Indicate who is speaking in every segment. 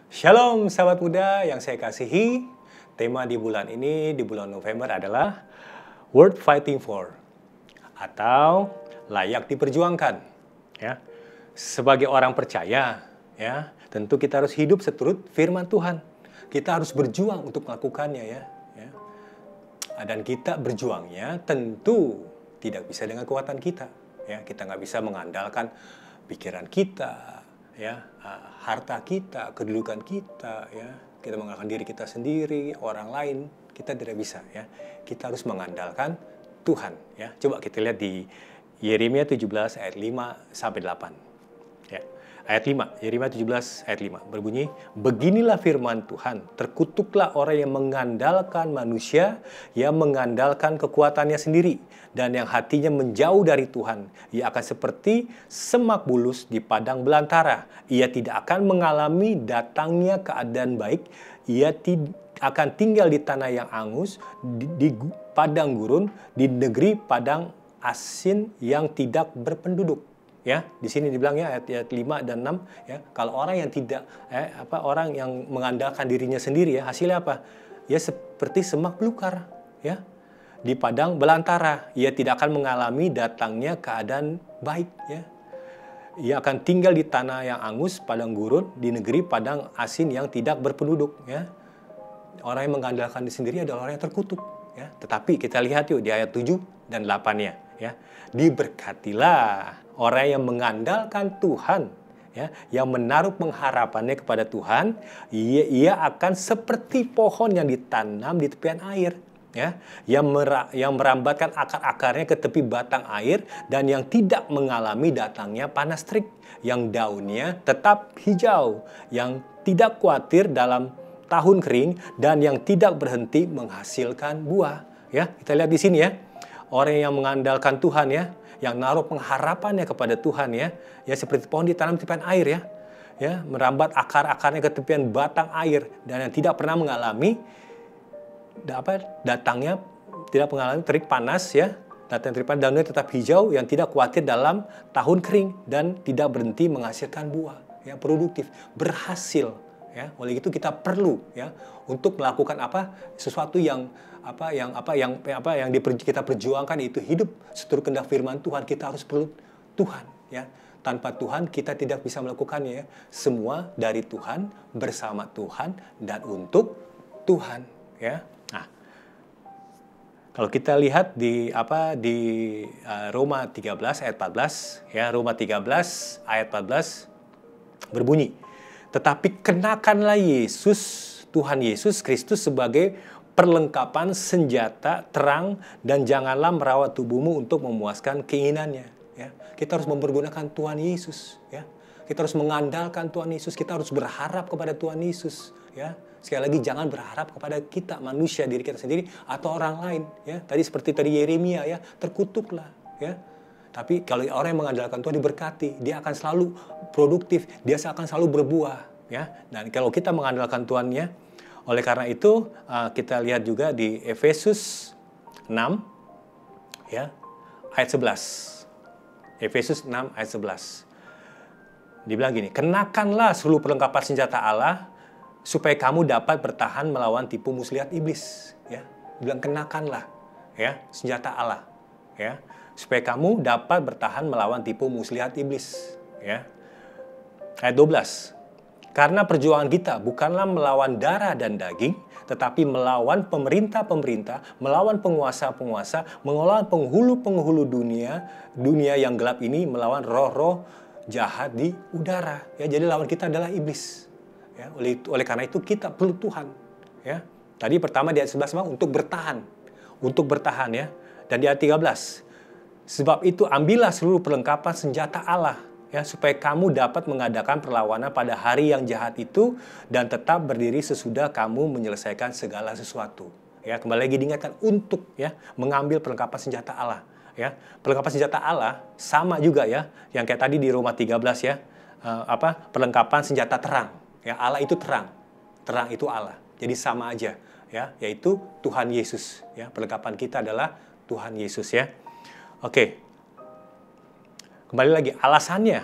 Speaker 1: Shalom sahabat muda yang saya kasihi. Tema di bulan ini, di bulan November adalah Worth Fighting For atau layak diperjuangkan. Ya, sebagai orang percaya, ya, tentu kita harus hidup seturut firman Tuhan. Kita harus berjuang untuk melakukannya, ya. Dan kita berjuangnya tentu tidak bisa dengan kekuatan kita. Ya, kita nggak bisa mengandalkan pikiran kita, ya, harta kita, kedudukan kita, ya. Kita mengandalkan diri kita sendiri, orang lain, kita tidak bisa, ya. Kita harus mengandalkan Tuhan, ya. Coba kita lihat di Yeremia 17 ayat 5 sampai 8. Ya. Ayat 5, Yeremia 17 ayat 5 berbunyi, "Beginilah firman Tuhan, terkutuklah orang yang mengandalkan manusia, yang mengandalkan kekuatannya sendiri, dan yang hatinya menjauh dari Tuhan. Ia akan seperti semak bulus di padang belantara. Ia tidak akan mengalami datangnya keadaan baik. Ia akan tinggal di tanah yang angus, di padang gurun, di negeri padang asin yang tidak berpenduduk." Ya, di sini dibilangnya ayat 5 dan 6, ya. Kalau orang yang tidak orang yang mengandalkan dirinya sendiri, ya, hasilnya apa? Ya seperti semak belukar, ya. Di padang belantara, ia tidak akan mengalami datangnya keadaan baik, ya. Ia akan tinggal di tanah yang angus, padang gurun, di negeri padang asin yang tidak berpenduduk, ya. Orang yang mengandalkan diri sendiri adalah orang yang terkutuk, ya. Tetapi kita lihat yuk di ayat 7 dan 8-nya, ya. Diberkatilah orang yang mengandalkan Tuhan, ya, yang menaruh pengharapannya kepada Tuhan. Ia akan seperti pohon yang ditanam di tepian air, ya, yang merambatkan akar-akarnya ke tepi batang air dan yang tidak mengalami datangnya panas terik, yang daunnya tetap hijau, yang tidak khawatir dalam tahun kering dan yang tidak berhenti menghasilkan buah. Ya, kita lihat di sini, ya. Orang yang mengandalkan Tuhan, ya, yang naruh pengharapannya kepada Tuhan, ya, seperti pohon ditanam di tepian air, ya, merambat akar-akarnya ke tepian batang air dan yang tidak pernah mengalami datangnya, tidak mengalami terik panas, ya, datang terik panas, daunnya tetap hijau, yang tidak khawatir dalam tahun kering dan tidak berhenti menghasilkan buah, ya, produktif, berhasil, ya. Oleh itu kita perlu, ya, untuk melakukan sesuatu yang kita perjuangkan, itu hidup seturut kehendak firman Tuhan. Kita harus perlu Tuhan, ya. Tanpa Tuhan kita tidak bisa melakukannya, ya. Semua dari Tuhan, bersama Tuhan, dan untuk Tuhan, ya. Nah, kalau kita lihat di Roma 13 ayat 14, ya, Roma 13 ayat 14 berbunyi, "Tetapi kenakanlah Yesus, Tuhan Yesus Kristus sebagai perlengkapan senjata terang, dan janganlah merawat tubuhmu untuk memuaskan keinginannya." Ya. Kita harus mempergunakan Tuhan Yesus, ya. Kita harus mengandalkan Tuhan Yesus, kita harus berharap kepada Tuhan Yesus, ya. Sekali lagi, jangan berharap kepada kita manusia, diri kita sendiri atau orang lain, ya. Seperti Yeremia, ya, terkutuklah, ya. Tapi kalau orang yang mengandalkan Tuhan diberkati, dia akan selalu produktif, dia akan selalu berbuah, ya. Dan kalau kita mengandalkan Tuhan, ya, oleh karena itu, kita lihat juga di Efesus 6, ya, ayat 11. Efesus 6 ayat 11. Dibilang gini, "Kenakanlah seluruh perlengkapan senjata Allah supaya kamu dapat bertahan melawan tipu muslihat iblis." Ya, dibilang kenakanlah, ya, senjata Allah, ya, supaya kamu dapat bertahan melawan tipu muslihat iblis, ya. Ayat 12. "Karena perjuangan kita bukanlah melawan darah dan daging, tetapi melawan pemerintah-pemerintah, melawan penguasa-penguasa, melawan penghulu-penghulu dunia yang gelap ini, melawan roh-roh jahat di udara." Ya, jadi lawan kita adalah iblis. Ya, oleh karena itu kita perlu Tuhan. Ya. Tadi pertama di ayat 11 untuk bertahan, ya. Dan di ayat 13, "Sebab itu ambillah seluruh perlengkapan senjata Allah, ya, supaya kamu dapat mengadakan perlawanan pada hari yang jahat itu dan tetap berdiri sesudah kamu menyelesaikan segala sesuatu." Ya, kembali lagi diingatkan untuk, ya, mengambil perlengkapan senjata Allah, ya. Perlengkapan senjata Allah sama juga, ya, yang kayak tadi di Roma 13, ya. Perlengkapan senjata terang, ya. Allah itu terang. Terang itu Allah. Jadi sama aja, ya, yaitu Tuhan Yesus, ya. Perlengkapan kita adalah Tuhan Yesus, ya. Oke. Kembali lagi, alasannya,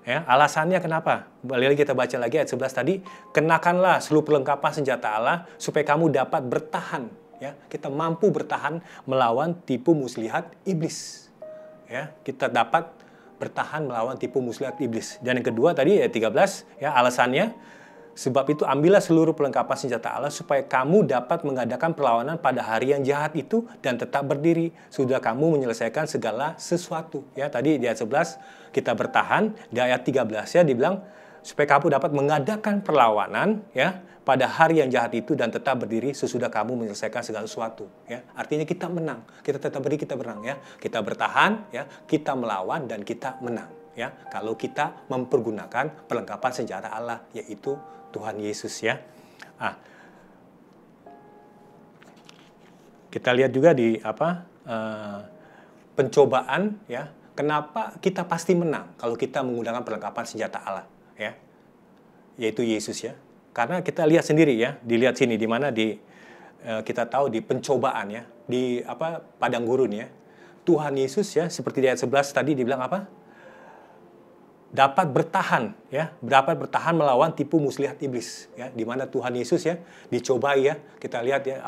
Speaker 1: Ya, alasannya kenapa? Kembali lagi kita baca lagi ayat 11 tadi, kenakanlah seluruh perlengkapan senjata Allah supaya kamu dapat bertahan, ya. Kita mampu bertahan melawan tipu muslihat iblis. Ya, kita dapat bertahan melawan tipu muslihat iblis. Dan yang kedua tadi ayat 13, ya, alasannya sebab itu ambillah seluruh perlengkapan senjata Allah supaya kamu dapat mengadakan perlawanan pada hari yang jahat itu dan tetap berdiri. Sudah kamu menyelesaikan segala sesuatu. Ya, tadi di ayat 11 kita bertahan, di ayat 13 ya dibilang supaya kamu dapat mengadakan perlawanan ya pada hari yang jahat itu dan tetap berdiri sesudah kamu menyelesaikan segala sesuatu. Ya, artinya kita menang. Kita tetap berdiri, kita menang ya. Kita bertahan ya, kita melawan dan kita menang. Ya, kalau kita mempergunakan perlengkapan senjata Allah yaitu Tuhan Yesus ya. Kita lihat juga di pencobaan ya. Kenapa kita pasti menang kalau kita menggunakan perlengkapan senjata Allah ya. Yaitu Yesus ya. Karena kita lihat sendiri ya, dilihat sini di mana kita tahu di pencobaan ya, di padang gurun ya. Tuhan Yesus ya seperti di ayat 11 tadi dibilang apa? Dapat bertahan ya, dapat bertahan melawan tipu muslihat iblis ya, di mana Tuhan Yesus ya dicobai ya. Kita lihat ya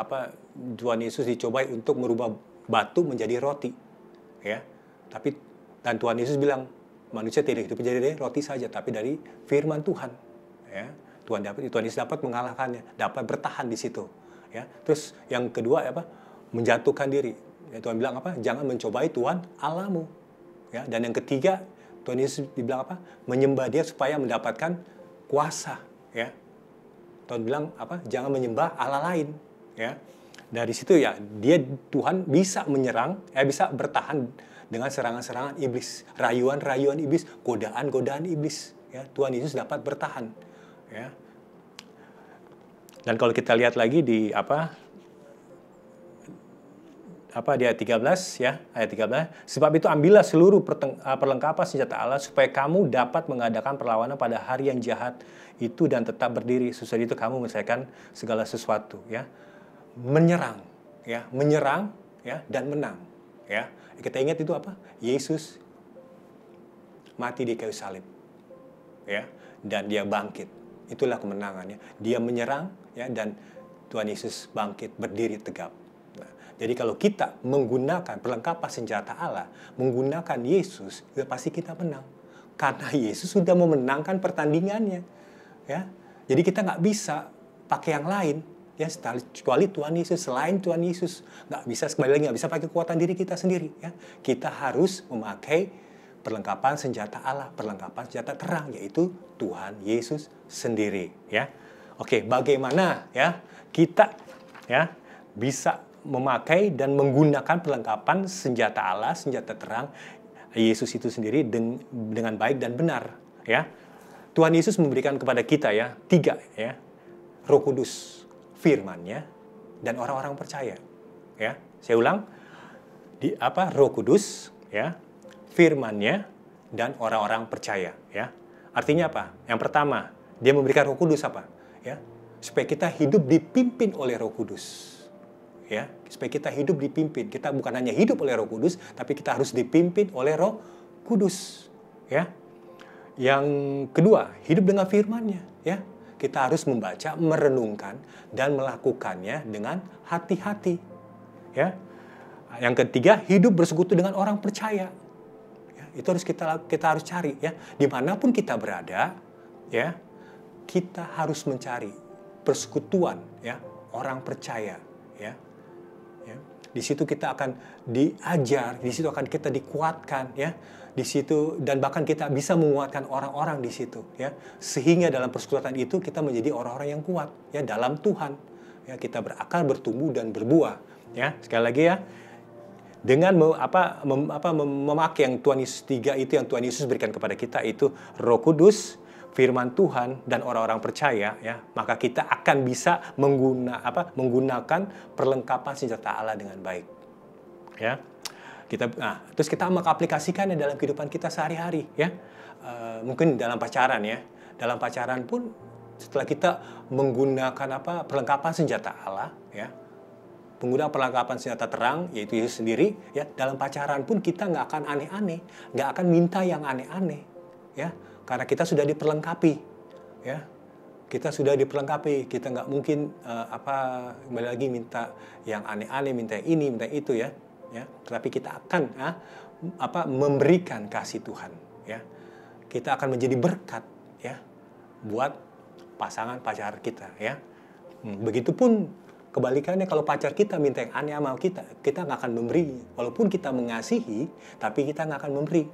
Speaker 1: Tuhan Yesus dicobai untuk merubah batu menjadi roti ya. Dan Tuhan Yesus bilang manusia tidak hidup dari roti saja tapi dari firman Tuhan ya. Tuhan Yesus dapat mengalahkannya, dapat bertahan di situ ya. Terus yang kedua menjatuhkan diri. Ya, Tuhan bilang jangan mencobai Tuhan Allahmu ya. Dan yang ketiga Tuhan Yesus dibilang menyembah Dia supaya mendapatkan kuasa ya. Tuhan bilang jangan menyembah Allah lain ya. Dari situ ya Tuhan bisa menyerang bisa bertahan dengan serangan-serangan iblis, rayuan-rayuan iblis, godaan-godaan iblis ya. Tuhan Yesus dapat bertahan ya. Dan kalau kita lihat lagi di di ayat 13 ya, ayat 13. Sebab itu ambillah seluruh perlengkapan senjata Allah supaya kamu dapat mengadakan perlawanan pada hari yang jahat itu dan tetap berdiri. Sesudah itu kamu menyelesaikan segala sesuatu ya. Menyerang ya dan menang ya. Kita ingat itu Yesus mati di kayu salib ya dan Dia bangkit. Itulah kemenangannya. Dia menyerang ya dan Tuhan Yesus bangkit berdiri tegap. Jadi kalau kita menggunakan perlengkapan senjata Allah, menggunakan Yesus, ya pasti kita menang. Karena Yesus sudah memenangkan pertandingannya. Ya. Jadi kita nggak bisa pakai yang lain. Ya, kecuali Tuhan Yesus. Selain Tuhan Yesus, nggak bisa pakai kekuatan diri kita sendiri. Ya. Kita harus memakai perlengkapan senjata Allah, perlengkapan senjata terang, yaitu Tuhan Yesus sendiri. Ya. Oke, bagaimana ya kita ya bisa memakai dan menggunakan perlengkapan senjata Allah, senjata terang Yesus itu sendiri dengan baik dan benar ya. Tuhan Yesus memberikan kepada kita ya 3 ya. Roh Kudus, firman-Nya dan orang-orang percaya. Ya, saya ulang. Roh Kudus ya, firman-Nya dan orang-orang percaya ya. Artinya apa? Yang pertama, Dia memberikan Roh Kudus ya, supaya kita hidup dipimpin oleh Roh Kudus. Ya, supaya kita hidup dipimpin. Kita bukan hanya hidup oleh Roh Kudus, tapi kita harus dipimpin oleh Roh Kudus. Ya. Yang kedua, hidup dengan firman-Nya. Ya, kita harus membaca, merenungkan, dan melakukannya dengan hati-hati. Ya. Yang ketiga, hidup bersekutu dengan orang percaya. Ya, itu harus kita harus cari. Ya, dimanapun kita berada, ya, kita harus mencari persekutuan, ya, orang percaya. Ya. Di situ kita akan diajar, di situ akan kita dikuatkan ya. Di situ dan bahkan kita bisa menguatkan orang-orang di situ ya. Sehingga dalam persekutuan itu kita menjadi orang-orang yang kuat ya dalam Tuhan. Ya, kita berakar, bertumbuh dan berbuah ya. Sekali lagi ya. Dengan memakai yang Tuhan Yesus 3 itu yang Tuhan Yesus berikan kepada kita itu Roh Kudus, firman Tuhan dan orang-orang percaya ya, maka kita akan bisa menggunakan perlengkapan senjata Allah dengan baik. Ya. Terus kita mengaplikasikannya dalam kehidupan kita sehari-hari ya. Mungkin dalam pacaran ya. Dalam pacaran pun setelah kita menggunakan perlengkapan senjata Allah ya. Penggunaan perlengkapan senjata terang yaitu Yesus sendiri ya, dalam pacaran pun kita nggak akan aneh-aneh, nggak akan minta yang aneh-aneh ya. Karena kita sudah diperlengkapi, ya. Kita sudah diperlengkapi, kita nggak mungkin kembali lagi minta yang aneh-aneh, minta yang ini, minta yang itu, ya. Tetapi kita akan memberikan kasih Tuhan, ya. Kita akan menjadi berkat, ya, buat pasangan pacar kita, ya. Begitupun kebalikannya, kalau pacar kita minta yang aneh sama kita nggak akan memberi. Walaupun kita mengasihi, tapi kita nggak akan memberi,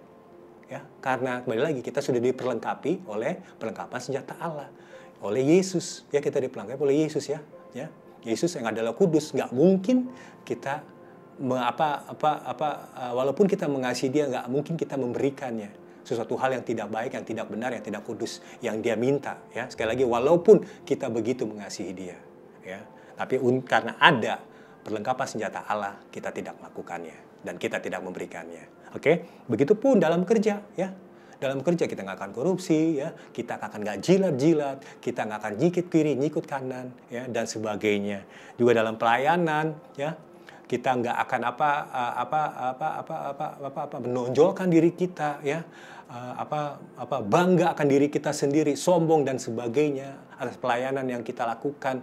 Speaker 1: ya. Karena kembali lagi kita sudah diperlengkapi oleh perlengkapan senjata Allah. Oleh Yesus, ya, kita diperlengkapi oleh Yesus, ya. Yesus yang adalah kudus, nggak mungkin kita walaupun kita mengasihi dia, nggak mungkin kita memberikannya sesuatu hal yang tidak baik, yang tidak benar, yang tidak kudus, yang dia minta, ya. Sekali lagi, walaupun kita begitu mengasihi dia, ya, tapi karena ada perlengkapan senjata Allah, kita tidak melakukannya dan kita tidak memberikannya. Oke, begitupun dalam kerja, ya. Dalam kerja kita nggak akan korupsi, ya, kita akan nggak jilat-jilat, kita nggak akan nyikit kiri, nyikut kanan, ya, dan sebagainya. Juga dalam pelayanan, ya, kita nggak akan menonjolkan diri kita, ya, bangga akan diri kita sendiri, sombong dan sebagainya atas pelayanan yang kita lakukan,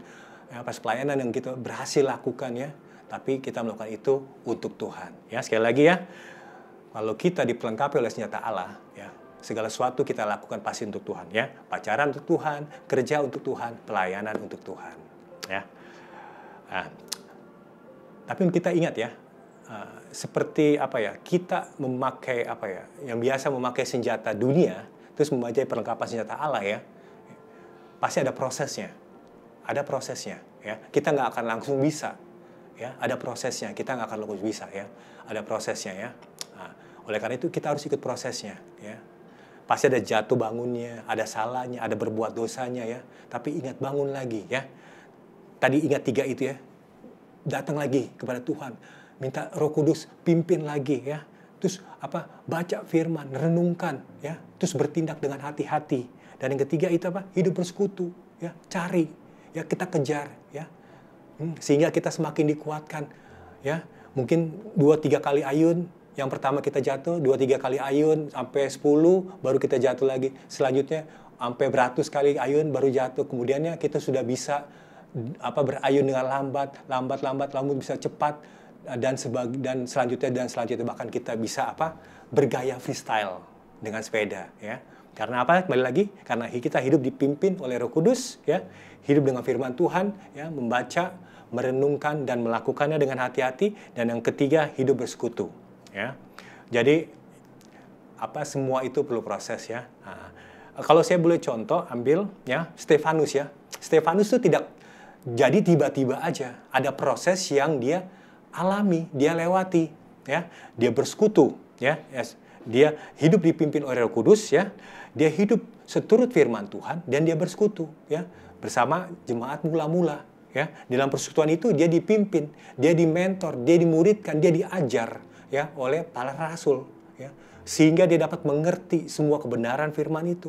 Speaker 1: atas pelayanan yang kita berhasil lakukan, ya. Tapi kita melakukan itu untuk Tuhan, ya. Sekali lagi, ya, kalau kita diperlengkapi oleh senjata Allah, ya, segala sesuatu kita lakukan pasti untuk Tuhan, ya. Pacaran untuk Tuhan, kerja untuk Tuhan, pelayanan untuk Tuhan, ya. Tapi kita ingat, ya, seperti kita memakai yang biasa memakai senjata dunia, terus memakai perlengkapan senjata Allah, ya. Pasti ada prosesnya, ya. Kita nggak akan langsung bisa, ya. Ada prosesnya, kita nggak akan langsung bisa, ya. Ada prosesnya, ya. Oleh karena itu kita harus ikut prosesnya, ya. Pasti ada jatuh bangunnya, ada salahnya, ada berbuat dosanya, ya. Tapi ingat, bangun lagi, ya. Tadi ingat 3 itu, ya. Datang lagi kepada Tuhan, minta Roh Kudus pimpin lagi, ya. Terus baca firman, renungkan, ya. Terus bertindak dengan hati-hati. Dan yang ketiga itu hidup bersekutu, ya. Cari, ya, kita kejar, ya. Sehingga kita semakin dikuatkan, ya. Mungkin 2-3 kali ayun. Yang pertama kita jatuh, 2-3 kali ayun, sampai 10, baru kita jatuh lagi. Selanjutnya, sampai beratus kali ayun, baru jatuh. Kemudiannya kita sudah bisa berayun dengan lambat bisa cepat, dan selanjutnya bahkan kita bisa bergaya freestyle dengan sepeda, ya. Karena kembali lagi, karena kita hidup dipimpin oleh Roh Kudus, ya. Hidup dengan firman Tuhan, ya, membaca, merenungkan dan melakukannya dengan hati-hati, dan yang ketiga, hidup bersekutu. Ya, jadi semua itu perlu proses, ya. Kalau saya boleh contoh, ambil, ya, Stefanus, ya. Stefanus itu tidak jadi tiba-tiba aja. Ada proses yang dia alami, dia lewati, ya. Dia bersekutu, ya. Dia hidup dipimpin oleh Roh Kudus, ya. Dia hidup seturut firman Tuhan dan dia bersekutu, ya, bersama jemaat mula-mula, ya. Dalam persekutuan itu dia dipimpin, dia dimentor, dia dimuridkan, dia diajar, ya, oleh para rasul, ya, sehingga dia dapat mengerti semua kebenaran firman itu,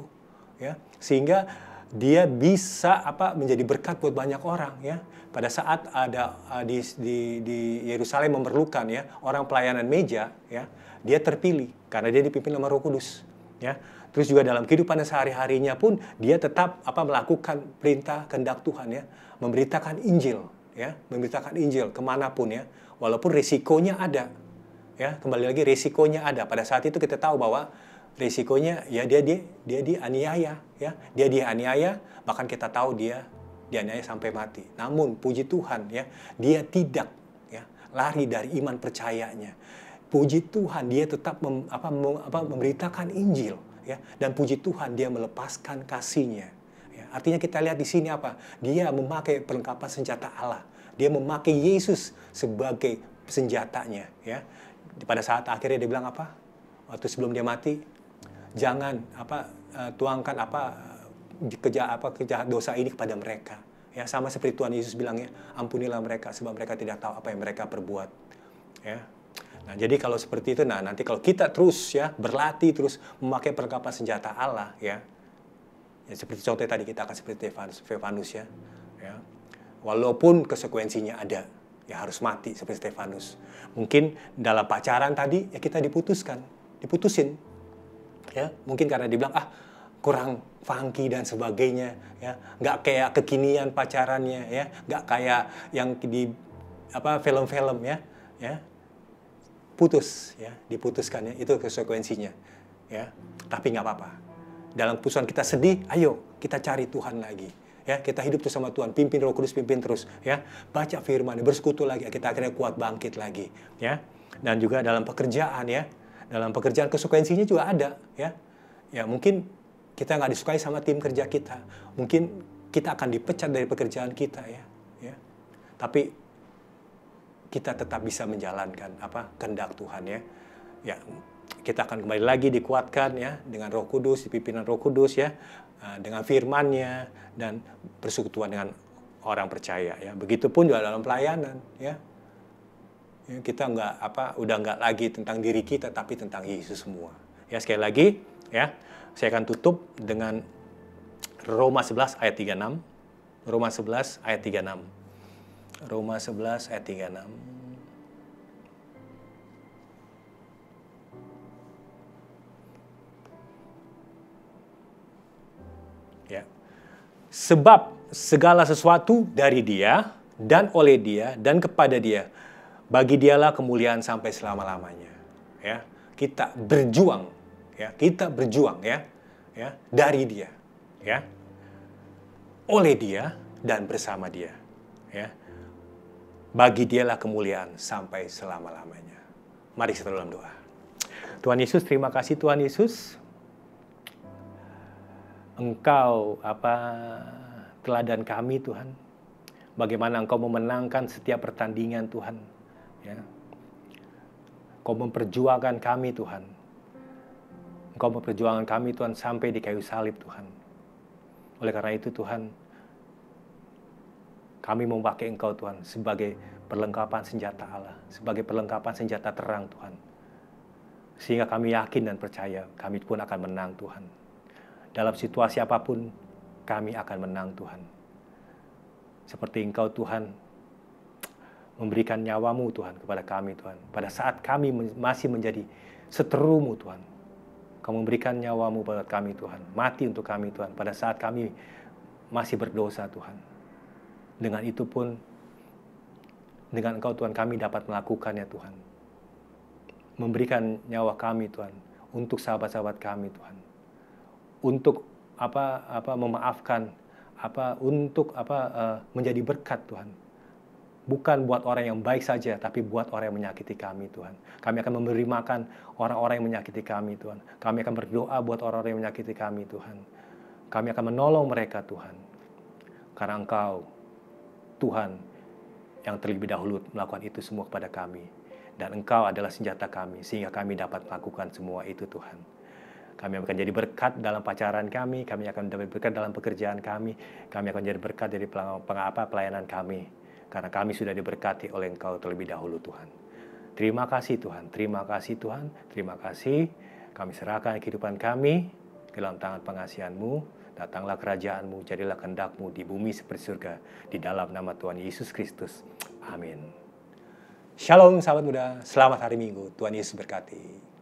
Speaker 1: ya, sehingga dia bisa menjadi berkat buat banyak orang, ya. Pada saat ada di Yerusalem memerlukan, ya, orang pelayanan meja, ya, dia terpilih karena dia dipimpin sama Roh Kudus, ya. Terus juga dalam kehidupan sehari-harinya pun dia tetap melakukan perintah kehendak Tuhan, ya, memberitakan Injil, ya, memberitakan Injil kemanapun, ya, walaupun risikonya ada. Ya, kembali lagi, risikonya ada. Pada saat itu kita tahu bahwa risikonya, ya, dia dianiaya, ya. Dia dianiaya, bahkan kita tahu dia dianiaya sampai mati. Namun puji Tuhan, ya, dia tidak, ya, lari dari iman percayanya. Puji Tuhan, dia tetap memberitakan Injil, ya, dan puji Tuhan dia melepaskan kasihnya. Ya, artinya kita lihat di sini dia memakai perlengkapan senjata Allah. Dia memakai Yesus sebagai senjatanya, ya. Pada saat akhirnya dia bilang waktu sebelum dia mati, jangan tuangkan kejahat dosa ini kepada mereka, ya, sama seperti Tuhan Yesus bilangnya, ampunilah mereka sebab mereka tidak tahu apa yang mereka perbuat, ya. Nah, jadi kalau seperti itu, nanti kalau kita terus, ya, berlatih terus memakai perlengkapan senjata Allah, ya, seperti contoh tadi kita akan seperti Stefanus, ya, walaupun konsekuensinya ada, ya, harus mati seperti Stefanus. Mungkin dalam pacaran tadi, ya, kita diputusin, ya. Mungkin karena dibilang, kurang funky dan sebagainya, ya, nggak kayak kekinian pacarannya, ya, nggak kayak yang di film-film, ya, putus, ya, diputuskan, ya, itu konsekuensinya, ya, tapi nggak apa-apa. Dalam keputusan kita sedih, ayo kita cari Tuhan lagi, ya, kita hidup terus sama Tuhan, pimpin Roh Kudus, pimpin terus, ya, baca firman, bersekutu lagi, kita akhirnya kuat bangkit lagi, ya, dan juga dalam pekerjaan, ya, dalam pekerjaan konsekuensinya juga ada, ya, mungkin kita nggak disukai sama tim kerja kita, mungkin kita akan dipecat dari pekerjaan kita, ya, tapi kita tetap bisa menjalankan kehendak Tuhan, ya, kita akan kembali lagi dikuatkan, ya, dengan Roh Kudus, pimpinan Roh Kudus, ya, dengan firman-Nya dan persekutuan dengan orang percaya, ya. Begitupun juga dalam pelayanan, ya. Kita udah nggak lagi tentang diri kita, tapi tentang Yesus semua. Ya, sekali lagi, ya, saya akan tutup dengan Roma 11 ayat 36. Roma 11 ayat 36. Roma 11 ayat 36. Ya. Sebab segala sesuatu dari Dia dan oleh Dia dan kepada Dia, bagi Dialah kemuliaan sampai selama-lamanya. Ya, kita berjuang, ya, dari Dia, ya, oleh Dia dan bersama Dia, ya. Bagi Dialah kemuliaan sampai selama-lamanya. Mari kita dalam doa. Tuhan Yesus, terima kasih Tuhan Yesus. Engkau teladan kami Tuhan. Bagaimana Engkau memenangkan setiap pertandingan Tuhan, ya. Engkau memperjuangkan kami Tuhan. Engkau memperjuangkan kami Tuhan sampai di kayu salib Tuhan. Oleh karena itu Tuhan, kami memakai Engkau Tuhan sebagai perlengkapan senjata Allah, sebagai perlengkapan senjata terang Tuhan. Sehingga kami yakin dan percaya kami pun akan menang Tuhan. Dalam situasi apapun kami akan menang Tuhan. Seperti Engkau Tuhan memberikan nyawamu Tuhan kepada kami Tuhan. Pada saat kami masih menjadi seterumu Tuhan. Kau memberikan nyawamu pada kami Tuhan. Mati untuk kami Tuhan. Pada saat kami masih berdosa Tuhan. Dengan itu pun, dengan Engkau Tuhan kami dapat melakukannya Tuhan. Memberikan nyawa kami Tuhan untuk sahabat-sahabat kami Tuhan. Untuk memaafkan, untuk menjadi berkat Tuhan. Bukan buat orang yang baik saja, tapi buat orang yang menyakiti kami Tuhan. Kami akan memberi makan orang-orang yang menyakiti kami Tuhan. Kami akan berdoa buat orang-orang yang menyakiti kami Tuhan. Kami akan menolong mereka Tuhan. Karena Engkau Tuhan yang terlebih dahulu melakukan itu semua kepada kami. Dan Engkau adalah senjata kami, sehingga kami dapat melakukan semua itu Tuhan. Kami akan jadi berkat dalam pacaran kami akan jadi berkat dalam pekerjaan kami akan jadi berkat dari pelayanan kami. Karena kami sudah diberkati oleh Engkau terlebih dahulu Tuhan. Terima kasih Tuhan, terima kasih Tuhan, terima kasih. Kami serahkan kehidupan kami ke dalam tangan pengasihan-Mu. Datanglah kerajaan-Mu, jadilah kehendak-Mu di bumi seperti surga. Di dalam nama Tuhan Yesus Kristus. Amin. Shalom sahabat muda, selamat hari Minggu. Tuhan Yesus berkati.